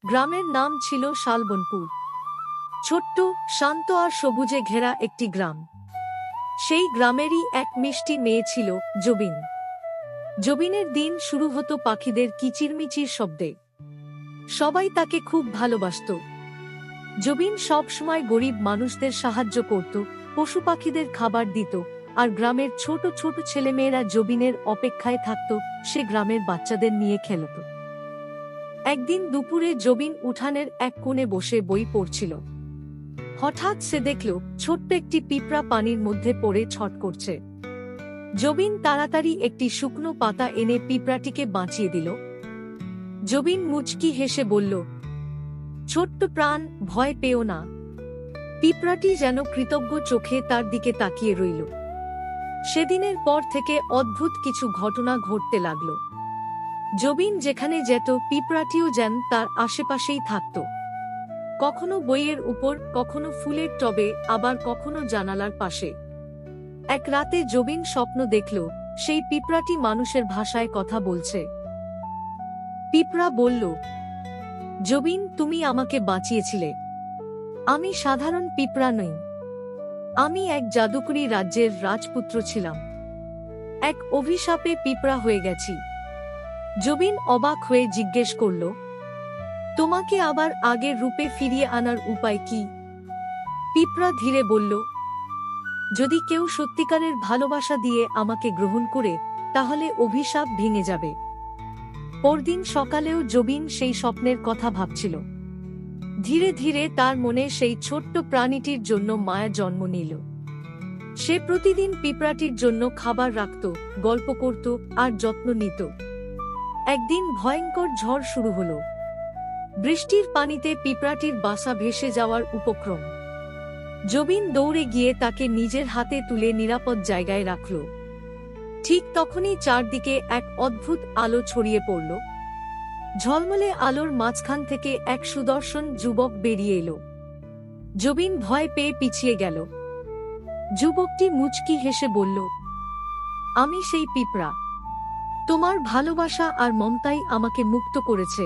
গ্রামের নাম ছিল শালবনপুর। ছোট্ট, শান্ত আর সবুজে ঘেরা একটি গ্রাম। সেই গ্রামেরই এক মিষ্টি মেয়ে ছিল, জবিন। জবিনের দিন শুরু হতো পাখিদের কিচিরমিচির শব্দে। সবাই তাকে খুব ভালোবাসত। জবিন সব সময় গরিব মানুষদের সাহায্য করত, পশু পাখিদের খাবার দিত, আর গ্রামের ছোট ছোট ছেলেমেয়েরা জবিনের অপেক্ষায় থাকত। সে গ্রামের বাচ্চাদের নিয়ে খেলত। একদিন দুপুরে জবিন উঠানের এক কোণে বসে বই পড়ছিল। হঠাৎ সে দেখল ছোট্ট একটি পিঁপড়া পানির মধ্যে পড়ে ছট করছে। জবিন তাড়াতাড়ি একটি শুকনো পাতা এনে পিঁপড়াটিকে বাঁচিয়ে দিল। জবিন মুচকি হেসে বলল, ছোট্ট প্রাণ, ভয় পেও না। পিঁপড়াটি যেন কৃতজ্ঞ চোখে তার দিকে তাকিয়ে রইল। সেদিনের পর থেকে অদ্ভুত কিছু ঘটনা ঘটতে লাগল। জবিন যেখানে যেত, পিঁপড়াটিও যেন তার আশেপাশেই থাকত। কখনো বইয়ের উপর, কখনো ফুলের টবে, আবার কখনো জানালার পাশে। এক রাতে জবিন স্বপ্ন দেখল সেই পিঁপড়াটি মানুষের ভাষায় কথা বলছে। পিঁপড়া বলল, জবিন, তুমি আমাকে বাঁচিয়েছিলে। আমি সাধারণ পিঁপড়া নই। আমি এক জাদুকরী রাজ্যের রাজপুত্র ছিলাম। এক অভিশাপে পিঁপড়া হয়ে গেছি। জবিন অবাক হয়ে জিজ্ঞেস করল, তোমাকে আবার আগের রূপে ফিরিয়ে আনার উপায় কি? পিঁপড়া ধীরে বলল, যদি কেউ সত্যিকারের ভালোবাসা দিয়ে আমাকে গ্রহণ করে, তাহলে অভিশাপ ভেঙে যাবে। পরদিন সকালেও জবিন সেই স্বপ্নের কথা ভাবছিল। ধীরে ধীরে তার মনে সেই ছোট্ট প্রাণীটির জন্য মায়া জন্ম নিল। সে প্রতিদিন পিঁপড়াটির জন্য খাবার রাখত, গল্প করত আর যত্ন নিত। একদিন ভয়ঙ্কর ঝড় শুরু হল। বৃষ্টির পানিতে পিঁপড়াটির বাসা ভেসে যাওয়ার উপক্রম। জবিন দৌড়ে গিয়ে তাকে নিজের হাতে তুলে নিরাপদ জায়গায় রাখল। ঠিক তখনই চারদিকে এক অদ্ভুত আলো ছড়িয়ে পড়ল। ঝলমলে আলোর মাঝখান থেকে এক সুদর্শন যুবক বেরিয়ে এলো। জবিন ভয় পেয়ে পিছিয়ে গেল। যুবকটি মুচকি হেসে বলল, আমি সেই পিঁপড়া। তোমার ভালোবাসা আর মমতাই আমাকে মুক্ত করেছে।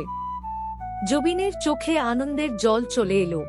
জবিনের চোখে আনন্দের জল চলে এলো।